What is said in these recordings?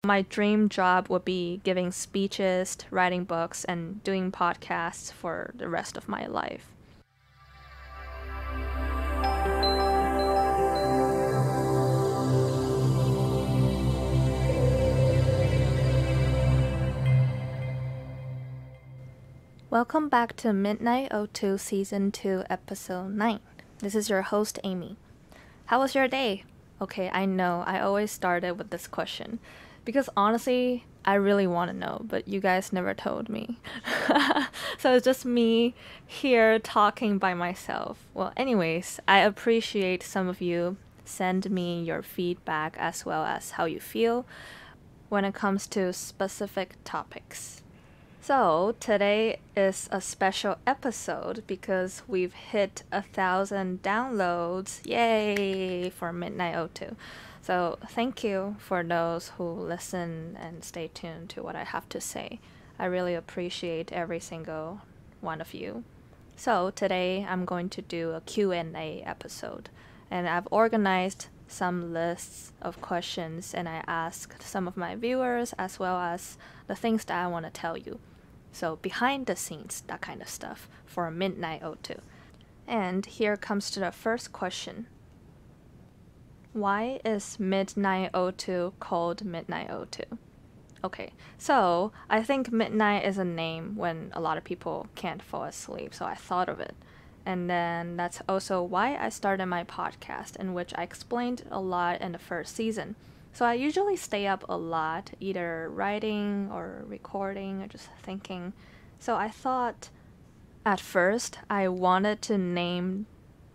My dream job would be giving speeches, writing books, and doing podcasts for the rest of my life. Welcome back to MidnightO2 Season 2, Episode 9. This is your host, Amy. How was your day? Okay, I know, I always started with this question. Because honestly, I really want to know, but you guys never told me. So it's just me here talking by myself. Well, anyways, I appreciate some of you send me your feedback as well as how you feel when it comes to specific topics. So today is a special episode because we've hit 1,000 downloads. Yay for MidnightO2. So thank you for those who listen and stay tuned to what I have to say. I really appreciate every single one of you. So today I'm going to do a Q&A episode, and I've organized some lists of questions and I asked some of my viewers as well as the things that I want to tell you. So behind the scenes, that kind of stuff for MidnightO2. And here comes to the first question. Why is MidnightO2 called MidnightO2? Okay, so I think midnight is a name when a lot of people can't fall asleep, so I thought of it. And then that's also why I started my podcast, in which I explained a lot in the first season. So I usually stay up a lot, either writing or recording or just thinking. So I thought at first I wanted to name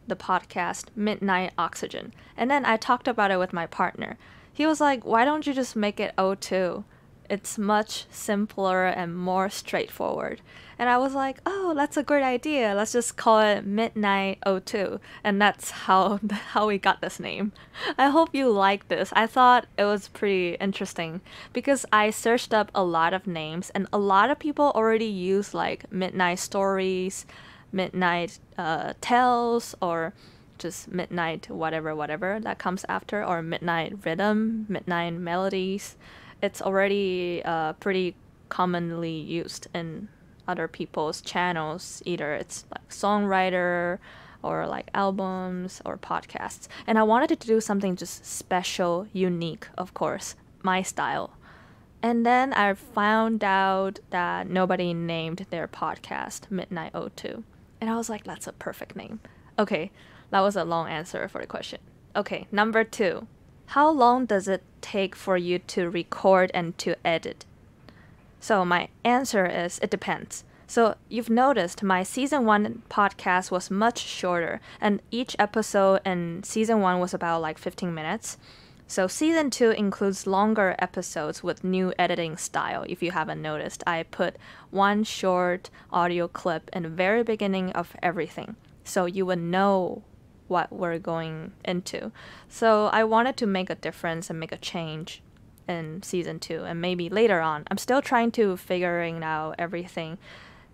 the podcast Midnight Oxygen. And then I talked about it with my partner. He was like, why don't you just make it O2? It's much simpler and more straightforward. And I was like, oh, that's a great idea. Let's just call it MidnightO2. And that's how we got this name. I hope you like this. I thought it was pretty interesting because I searched up a lot of names and a lot of people already use like Midnight Stories, Midnight Tales, or just Midnight whatever that comes after, or Midnight Rhythm, Midnight Melodies. It's already pretty commonly used in other people's channels. Either it's like songwriter or like albums or podcasts. And I wanted to do something just special, unique, of course, my style. And then I found out that nobody named their podcast MidnightO2. And I was like, that's a perfect name. Okay, that was a long answer for the question. Okay, number 2. How long does it take for you to record and to edit? So my answer is it depends. So you've noticed my season 1 podcast was much shorter, and each episode in season 1 was about like 15 minutes. So season 2 includes longer episodes with new editing style. If you haven't noticed, I put one short audio clip in the very beginning of everything, so you would know what we're going into. So I wanted to make a difference and make a change in season 2, and maybe later on. I'm still trying to figuring out everything,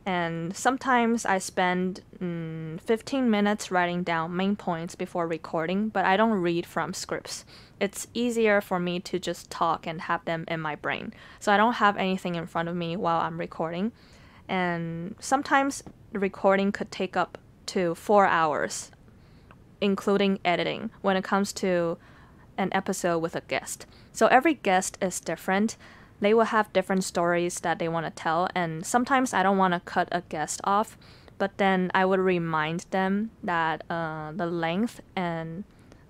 and sometimes I spend 15 minutes writing down main points before recording, but I don't read from scripts. It's easier for me to just talk and have them in my brain, so I don't have anything in front of me while I'm recording. And sometimes the recording could take up to 4 hours, including editing, when it comes to an episode with a guest. So every guest is different. They will have different stories that they want to tell, and sometimes I don't want to cut a guest off, but then I would remind them that the length and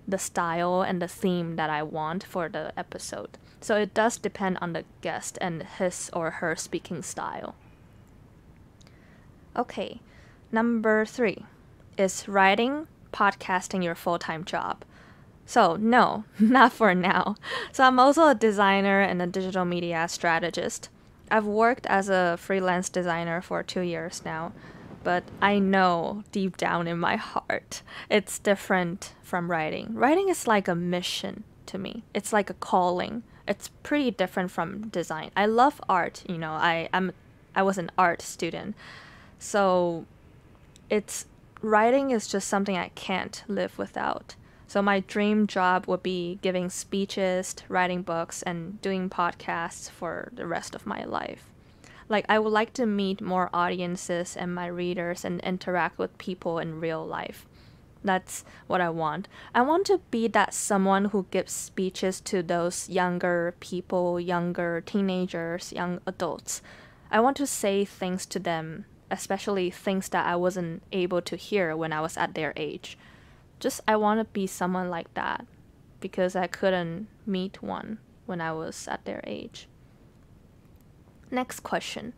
the style and the theme that I want for the episode. So it does depend on the guest and his or her speaking style. Okay, number 3. Is writing, podcasting your full-time job? So no, not for now. So I'm also a designer and a digital media strategist. I've worked as a freelance designer for 2 years now, but I know deep down in my heart it's different from writing. Writing is like a mission to me. It's like a calling. It's pretty different from design. I love art, you know. I was an art student. So writing is just something I can't live without. So my dream job would be giving speeches, writing books, and doing podcasts for the rest of my life. Like, I would like to meet more audiences and my readers and interact with people in real life. That's what I want. I want to be that someone who gives speeches to those younger people, younger teenagers, young adults. I want to say things to them, especially things that I wasn't able to hear when I was at their age. Just, I want to be someone like that because I couldn't meet one when I was at their age. Next question.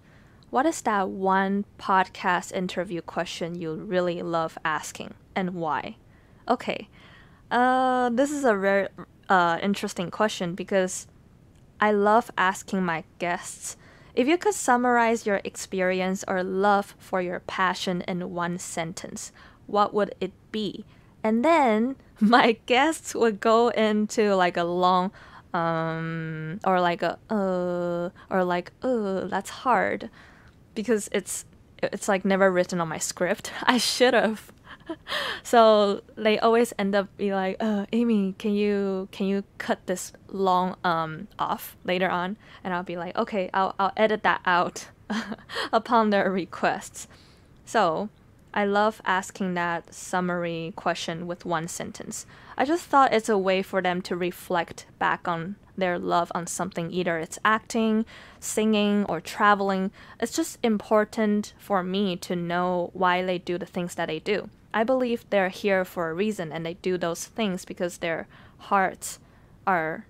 What is that one podcast interview question you really love asking and why? Okay. This is a very interesting question because I love asking my guests, if you could summarize your experience or love for your passion in one sentence, what would it be? And then my guests would go into like a long or like a or like that's hard because it's like never written on my script. I should have. So they always end up be like, Amy, can you cut this long off later on? And I'll be like, okay, I'll edit that out upon their requests. So I love asking that summary question with one sentence. I just thought it's a way for them to reflect back on their love on something, either it's acting, singing, or traveling. It's just important for me to know why they do the things that they do. I believe they're here for a reason and they do those things because their hearts are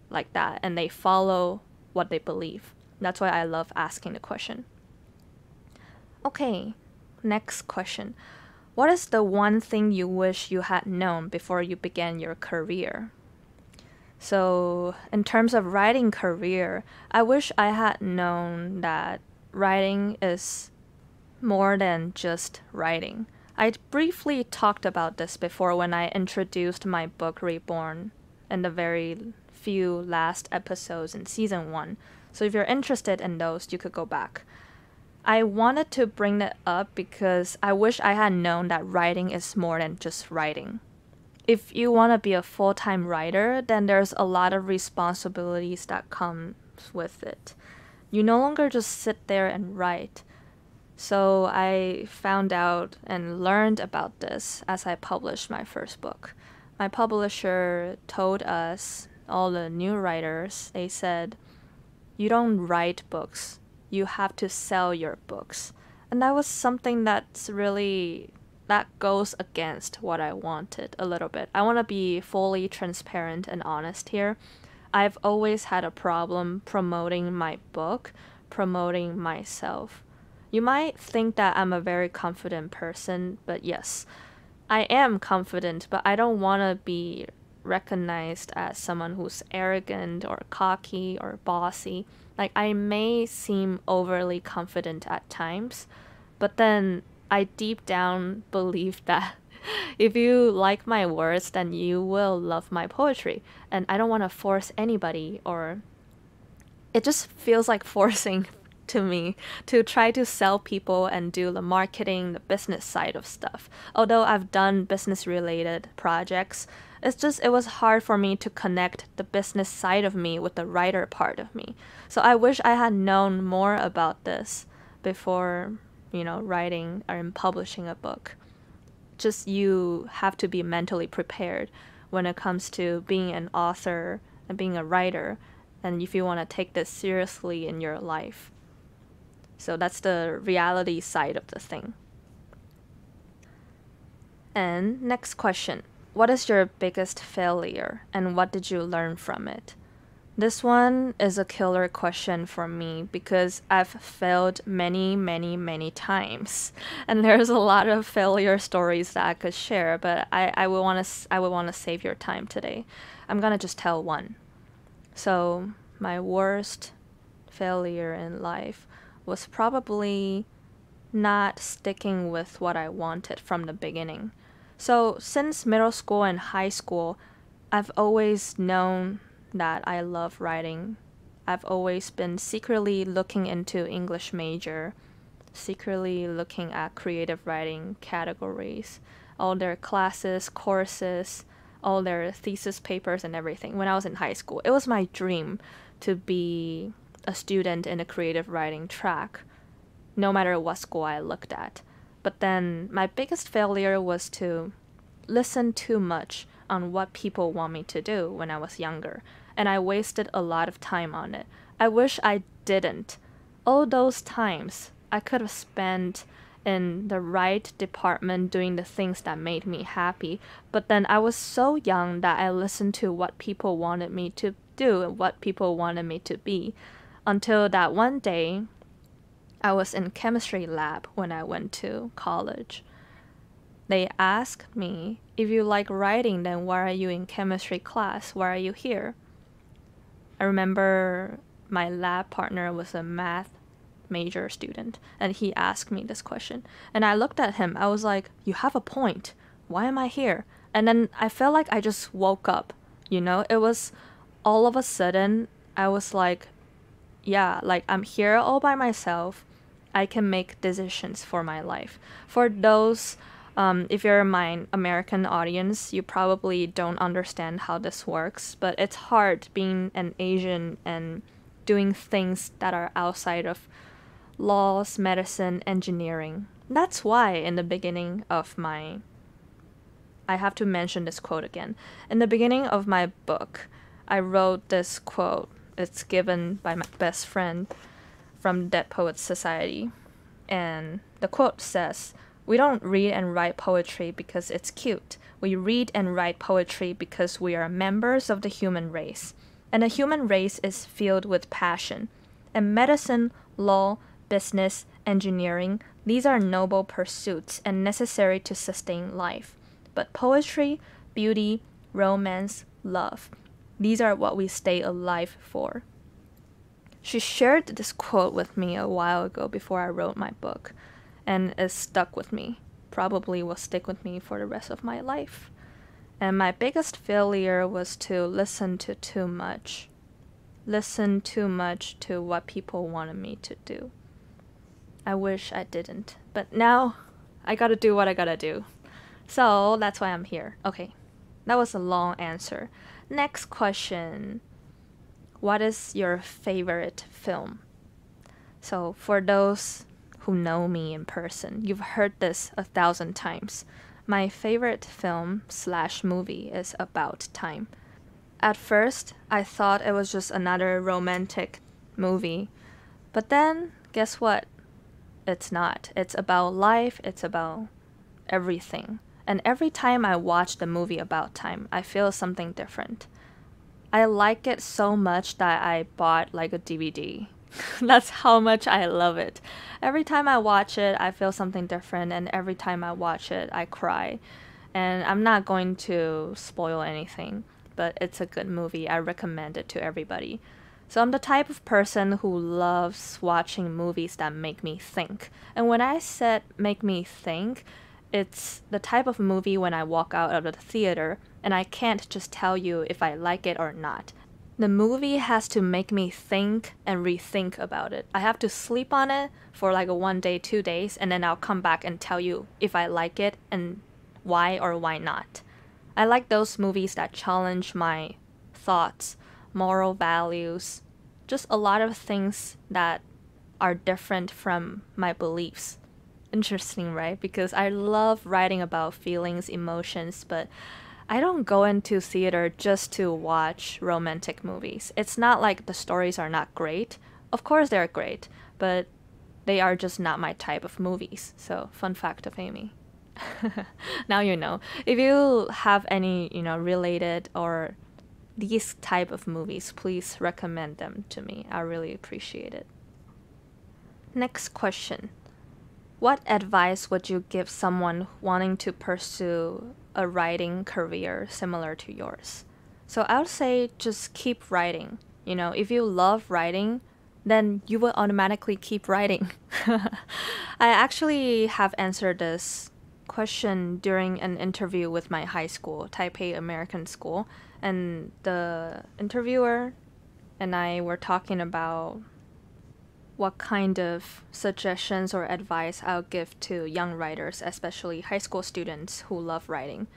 like that and they follow what they believe. That's why I love asking the question. Okay, next question. What is the one thing you wish you had known before you began your career? So, in terms of writing career, I wish I had known that writing is more than just writing. I briefly talked about this before when I introduced my book Reborn in the very few last episodes in season 1. So if you're interested in those, you could go back. I wanted to bring that up because I wish I had known that writing is more than just writing. If you want to be a full-time writer, then there's a lot of responsibilities that comes with it. You no longer just sit there and write. So I found out and learned about this as I published my first book. My publisher told us, all the new writers, they said, you don't write books, you have to sell your books. And that was something that goes against what I wanted a little bit. I want to be fully transparent and honest here. I've always had a problem promoting my book, promoting myself. You might think that I'm a very confident person, but yes, I am confident, but I don't want to be recognized as someone who's arrogant or cocky or bossy. Like, I may seem overly confident at times, but then I deep down believe that if you like my words, then you will love my poetry. And I don't want to force anybody, or it just feels like forcing to me to try to sell people and do the marketing, the business side of stuff. Although I've done business related projects, it was hard for me to connect the business side of me with the writer part of me. So I wish I had known more about this before, writing or publishing a book. Just you have to be mentally prepared when it comes to being an author and being a writer, and if you want to take this seriously in your life. So that's the reality side of the thing. And next question. What is your biggest failure and what did you learn from it? This one is a killer question for me because I've failed many, many, many times. And there's a lot of failure stories that I could share, but I would want to save your time today. I'm going to just tell one. So, my worst failure in life was probably not sticking with what I wanted from the beginning. So since middle school and high school, I've always known that I love writing. I've always been secretly looking into English major, secretly looking at creative writing categories, all their classes, courses, all their thesis papers and everything when I was in high school. It was my dream to be a student in a creative writing track, no matter what school I looked at. But then my biggest failure was to listen too much on what people want me to do when I was younger, and I wasted a lot of time on it. I wish I didn't. All those times I could have spent in the right department doing the things that made me happy, but then I was so young that I listened to what people wanted me to do and what people wanted me to be, until that one day I was in chemistry lab when I went to college. They asked me, if you like writing, then why are you in chemistry class? Why are you here? I remember my lab partner was a math major student, and he asked me this question. And I looked at him. I was like, you have a point. Why am I here? And then I felt like I just woke up, you know? It was all of a sudden, I was like, yeah, like I'm here all by myself. I can make decisions for my life. For those, if you're my American audience, you probably don't understand how this works, but it's hard being an Asian and doing things that are outside of laws, medicine, engineering. That's why in the beginning of I have to mention this quote again. In the beginning of my book, I wrote this quote. It's given by my best friend from Dead Poets Society. And the quote says, "We don't read and write poetry because it's cute. We read and write poetry because we are members of the human race. And the human race is filled with passion. And medicine, law, business, engineering, these are noble pursuits and necessary to sustain life. But poetry, beauty, romance, love, these are what we stay alive for." She shared this quote with me a while ago before I wrote my book, and it stuck with me. Probably will stick with me for the rest of my life. And my biggest failure was to listen to too much. Listen too much to what people wanted me to do. I wish I didn't, but now I gotta do what I gotta do. So that's why I'm here. Okay, that was a long answer. Next question. What is your favorite film? So for those who know me in person, you've heard this 1,000 times. My favorite film / movie is About Time. At first, I thought it was just another romantic movie. But then, guess what? It's not. It's about life. It's about everything. And every time I watch the movie About Time, I feel something different. I like it so much that I bought like a DVD. That's how much I love it. Every time I watch it, I feel something different, and every time I watch it, I cry. And I'm not going to spoil anything, but it's a good movie. I recommend it to everybody. So I'm the type of person who loves watching movies that make me think. And when I said make me think, it's the type of movie when I walk out of the theater and I can't just tell you if I like it or not. The movie has to make me think and rethink about it. I have to sleep on it for like a 1 day, 2 days, and then I'll come back and tell you if I like it and why or why not. I like those movies that challenge my thoughts, moral values, just a lot of things that are different from my beliefs. Interesting, right? Because I love writing about feelings, emotions, but I don't go into theater just to watch romantic movies. It's not like the stories are not great. Of course they're great, but they are just not my type of movies. So, fun fact of Amy. Now you know. If you have any, related or these type of movies, please recommend them to me. I really appreciate it. Next question. What advice would you give someone wanting to pursue a writing career similar to yours? So I would say just keep writing. If you love writing, then you will automatically keep writing. I actually have answered this question during an interview with my high school, Taipei American School, and the interviewer and I were talking about what kind of suggestions or advice I'll give to young writers, especially high school students who love writing.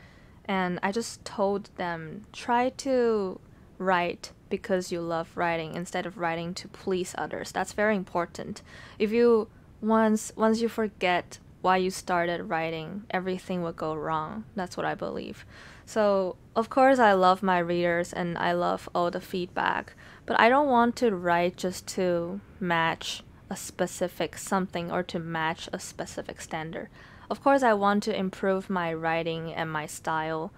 And I just told them, try to write because you love writing instead of writing to please others. That's very important. If you once you forget why you started writing, everything will go wrong. That's what I believe. So, of course, I love my readers and I love all the feedback, but I don't want to write just to match a specific something or to match a specific standard. Of course, I want to improve my writing and my style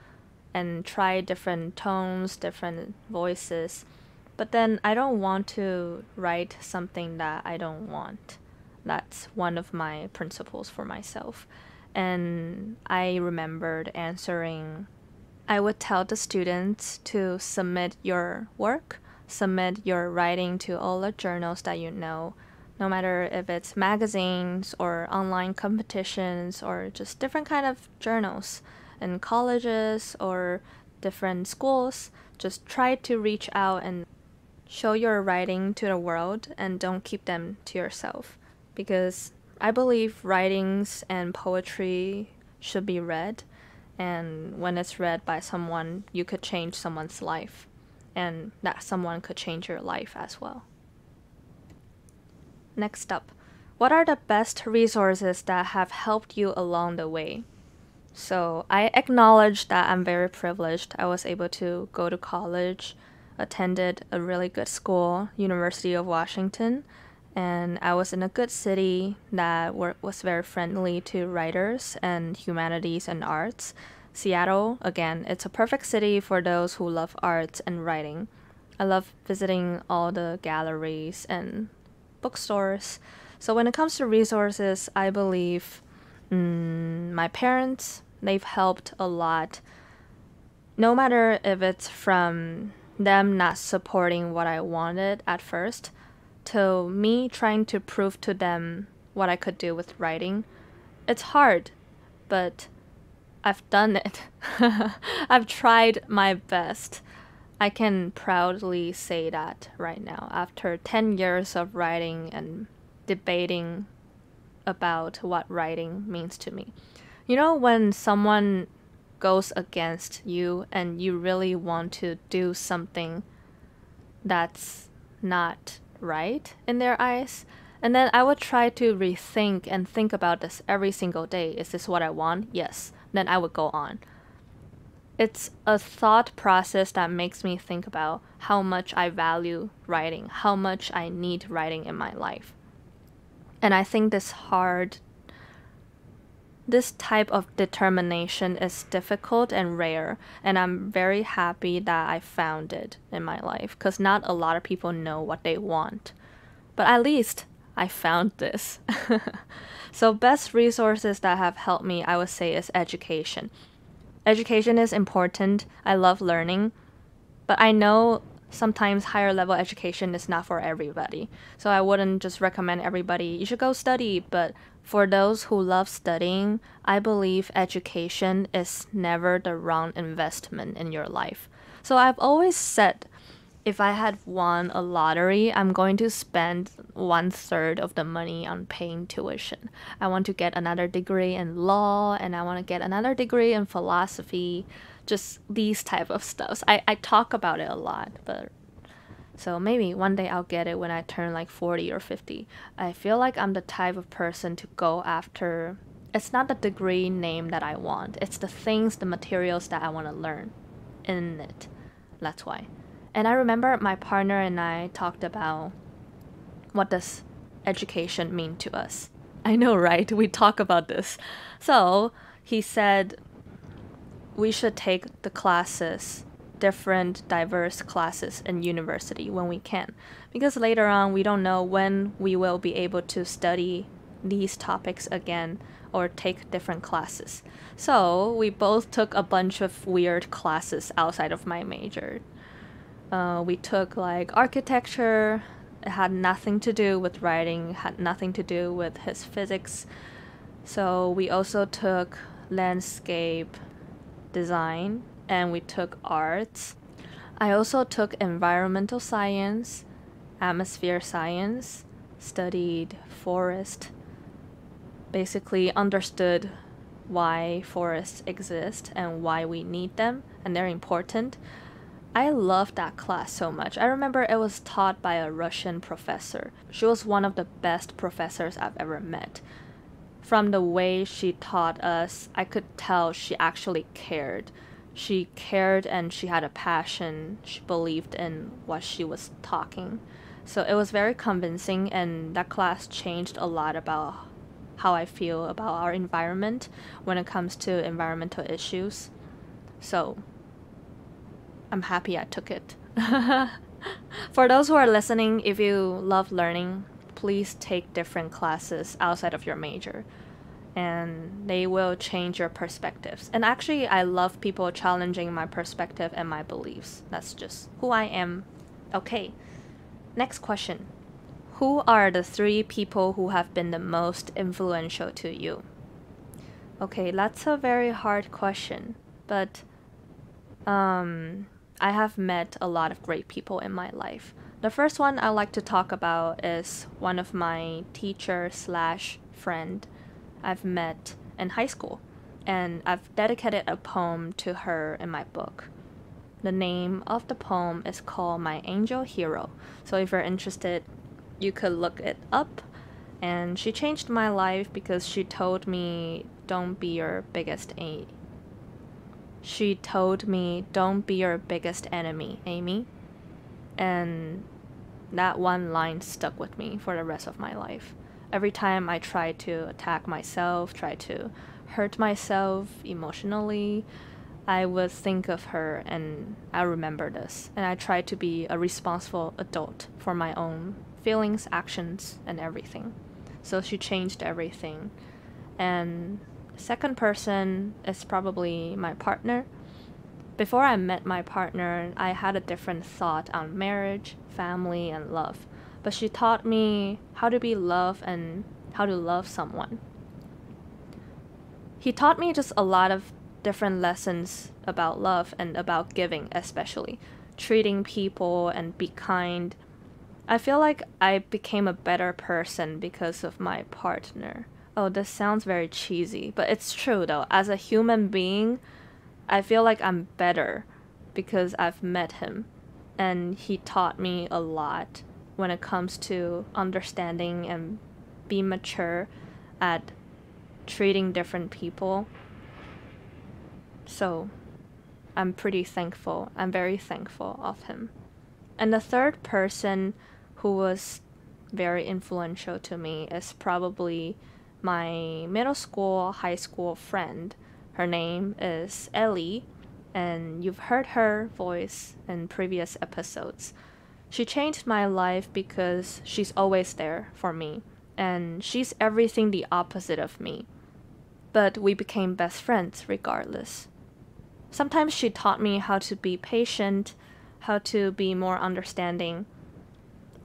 and try different tones, different voices, but then I don't want to write something that I don't want. That's one of my principles for myself. And I remembered answering, I would tell the students to submit your work, submit your writing to all the journals that you know, no matter if it's magazines or online competitions or just different kind of journals in colleges or different schools. Just try to reach out and show your writing to the world and don't keep them to yourself, because I believe writings and poetry should be read, and when it's read by someone, you could change someone's life, and that someone could change your life as well. Next up, what are the best resources that have helped you along the way? So I acknowledge that I'm very privileged. I was able to go to college, attended a really good school, University of Washington, and I was in a good city that was very friendly to writers and humanities and arts. Seattle, again, it's a perfect city for those who love arts and writing. I love visiting all the galleries and bookstores. So when it comes to resources, I believe my parents, they've helped a lot. No matter if it's from them not supporting what I wanted at first, to me trying to prove to them what I could do with writing. It's hard, but I've done it. I've tried my best. I can proudly say that right now, after 10 years of writing and debating about what writing means to me. You know, when someone goes against you and you really want to do something that's not right in their eyes, and then I would try to rethink and think about this every single day. Is this what I want? Yes. Then I would go on. It's a thought process that makes me think about how much I value writing, how much I need writing in my life. And I think this type of determination is difficult and rare, and I'm very happy that I found it in my life, because not a lot of people know what they want. But at least I found this. So best resources that have helped me, I would say, is education. Education is important. I love learning, but I know sometimes higher level education is not for everybody. So I wouldn't just recommend everybody, you should go study. But for those who love studying, I believe education is never the wrong investment in your life. So I've always said, if I had won a lottery, I'm going to spend 1/3 of the money on paying tuition. I want to get another degree in law, and I want to get another degree in philosophy, just these type of stuff. I talk about it a lot, but so maybe one day I'll get it when I turn like 40 or 50. I feel like I'm the type of person to go after, it's not the degree name that I want, it's the things, the materials that I want to learn in it. That's why. And I remember my partner and I talked about what does education mean to us. I know, right? We talk about this. So he said we should take the classes, different diverse classes in university when we can, because later on we don't know when we will be able to study these topics again or take different classes. So we both took a bunch of weird classes outside of my major. We took like architecture. It had nothing to do with writing, had nothing to do with his physics. So we also took landscape design, and we took arts. I also took environmental science, atmosphere science, studied forest, basically understood why forests exist and why we need them, and they're important. I loved that class so much. I remember it was taught by a Russian professor. She was one of the best professors I've ever met. From the way she taught us, I could tell she actually cared. She cared and she had a passion. She believed in what she was talking. So it was very convincing, and that class changed a lot about how I feel about our environment when it comes to environmental issues. So I'm happy I took it. For those who are listening, if you love learning, please take different classes outside of your major, and they will change your perspectives. And actually, I love people challenging my perspective and my beliefs. That's just who I am. Okay, next question. Who are the 3 people who have been the most influential to you? Okay, that's a very hard question, but I have met a lot of great people in my life. The first one I like to talk about is one of my teacher slash friend I've met in high school, and I've dedicated a poem to her in my book. The name of the poem is called My Angel Hero. So if you're interested, you could look it up. And she changed my life because she told me, don't be your biggest She told me, don't be your biggest enemy, Amy. And that one line stuck with me for the rest of my life. Every time I try to attack myself, try to hurt myself emotionally, I would think of her and I remember this. And I try to be a responsible adult for my own feelings, actions, and everything. So she changed everything. And second person is probably my partner. Before I met my partner, I had a different thought on marriage, family, and love. But she taught me how to be loved and how to love someone. He taught me just a lot of different lessons about love and about giving, especially treating people and be kind. I feel like I became a better person because of my partner. Oh, this sounds very cheesy, but it's true though. As a human being, I feel like I'm better because I've met him, and he taught me a lot when it comes to understanding and be mature at treating different people. So I'm pretty thankful. I'm very thankful of him. And the third person who was very influential to me is probably my middle school, high school friend. Her name is Ellie, and you've heard her voice in previous episodes. She changed my life because she's always there for me, and she's everything the opposite of me. But we became best friends regardless. Sometimes she taught me how to be patient, how to be more understanding,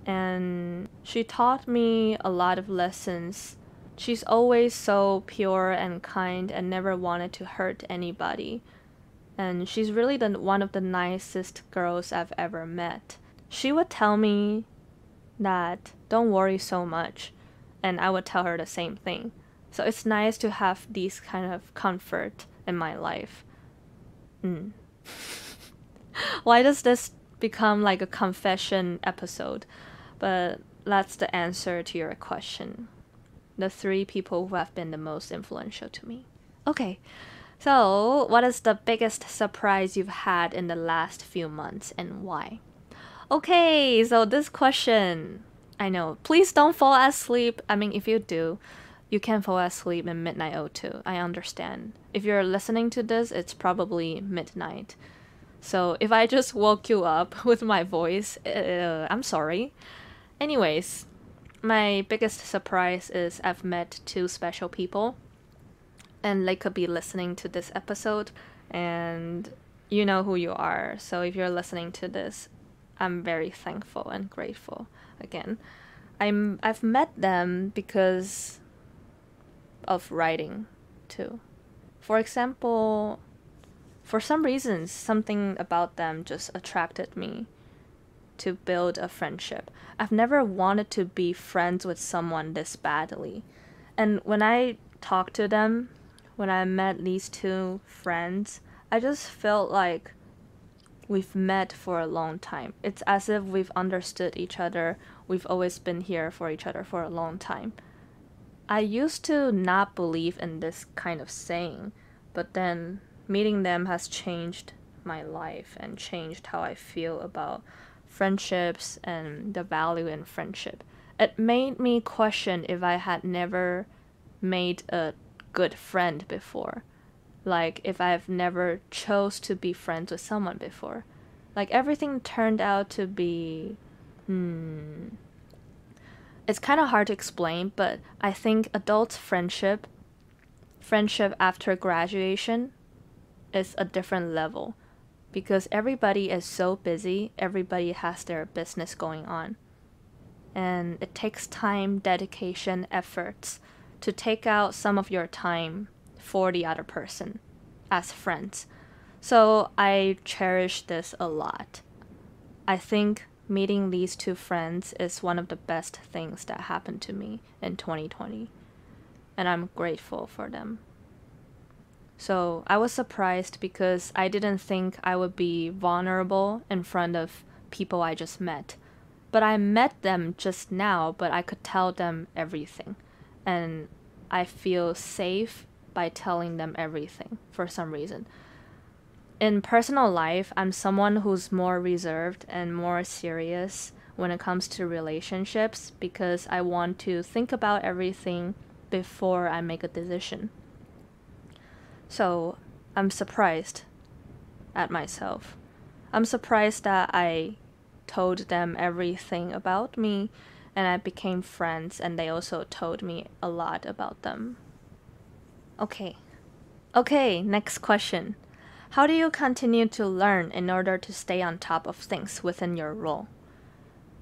and she taught me a lot of lessons. She's always so pure and kind and never wanted to hurt anybody. And she's really one of the nicest girls I've ever met. She would tell me that don't worry so much, and I would tell her the same thing. So it's nice to have these kind of comfort in my life. Why does this become like a confession episode? But that's the answer to your question. The 3 people who have been the most influential to me. Okay, so what is the biggest surprise you've had in the last few months and why? Okay, so this question, I know, please don't fall asleep. I mean, if you do, you can fall asleep in MidnightO2. I understand. If you're listening to this, it's probably midnight. So if I just woke you up with my voice, I'm sorry. Anyways, my biggest surprise is I've met 2 special people, and they could be listening to this episode, and you know who you are. So if you're listening to this, I'm very thankful and grateful again. I've met them because of writing too. For example, for some reasons, something about them just attracted me to build a friendship. I've never wanted to be friends with someone this badly. And when I talk to them, when I met these two friends, I just felt like we've met for a long time. It's as if we've understood each other. We've always been here for each other for a long time. I used to not believe in this kind of saying, but then meeting them has changed my life and changed how I feel about friendships and the value in friendship. It made me question if I had never made a good friend before. Like if I've never chose to be friends with someone before. Like everything turned out to be it's kind of hard to explain, but I think adult friendship after graduation is a different level because everybody is so busy, everybody has their business going on. And it takes time, dedication, efforts to take out some of your time for the other person as friends. So I cherish this a lot. I think meeting these two friends is one of the best things that happened to me in 2020. And I'm grateful for them. So I was surprised because I didn't think I would be vulnerable in front of people I just met. But I met them just now, but I could tell them everything. And I feel safe by telling them everything for some reason. In personal life, I'm someone who's more reserved and more serious when it comes to relationships because I want to think about everything before I make a decision. So I'm surprised at myself. I'm surprised that I told them everything about me and I became friends and they also told me a lot about them. Okay, next question. How do you continue to learn in order to stay on top of things within your role?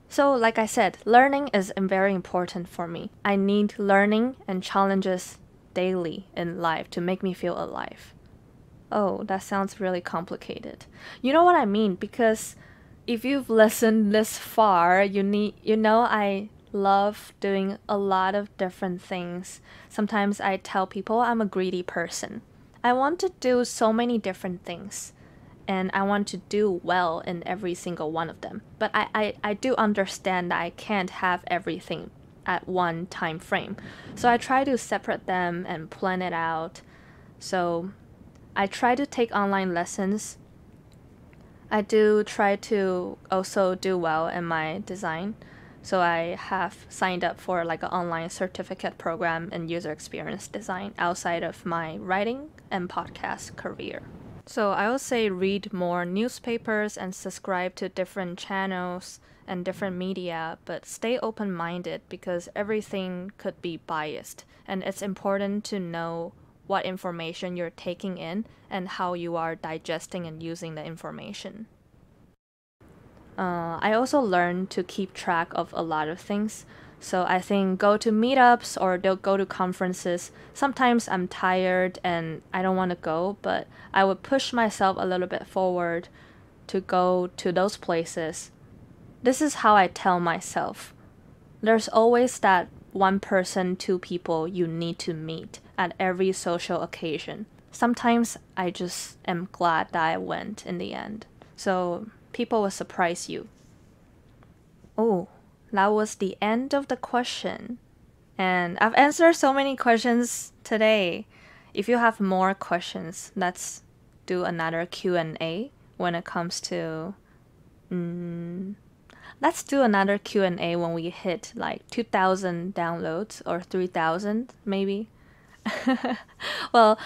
So, like I said, learning is very important for me. I need learning and challenges daily in life to make me feel alive. Oh, that sounds really complicated. You know what I mean? Because if you've listened this far, you know I love doing a lot of different things. Sometimes I tell people I'm a greedy person. I want to do so many different things and I want to do well in every single one of them. But I do understand that I can't have everything at one time frame. So I try to separate them and plan it out. So I try to take online lessons. I do try to also do well in my design. So I have signed up for like an online certificate program in user experience design outside of my writing and podcast career. So I would say read more newspapers and subscribe to different channels and different media, but stay open-minded because everything could be biased and it's important to know what information you're taking in and how you are digesting and using the information. I also learned to keep track of a lot of things. So I think go to meetups or they'll go to conferences. Sometimes I'm tired and I don't want to go, but I would push myself a little bit forward to go to those places. This is how I tell myself. There's always that one person, two people you need to meet at every social occasion. Sometimes I just am glad that I went in the end. So people will surprise you. Oh, that was the end of the question. And I've answered so many questions today. If you have more questions, let's do another Q&A when it comes to... let's do another Q&A when we hit like 2,000 downloads or 3,000 maybe. Well,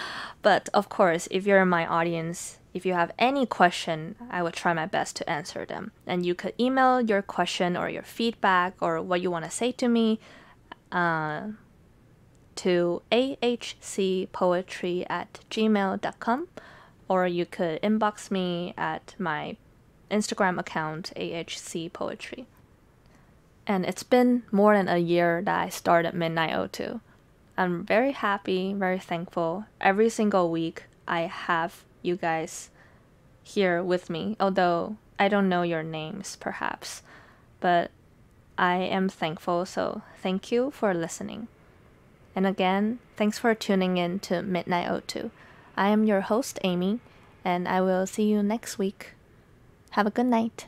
but of course, if you're in my audience, if you have any question, I will try my best to answer them. And you could email your question or your feedback or what you want to say to me to ahcpoetry@gmail.com, or you could inbox me at my Instagram account, ahcpoetry. And it's been more than a year that I started MidnightO2. I'm very happy, very thankful. Every single week I have you guys here with me, although I don't know your names perhaps, but I am thankful, so thank you for listening. And again, thanks for tuning in to MidnightO2. I am your host, Amy, and I will see you next week. Have a good night.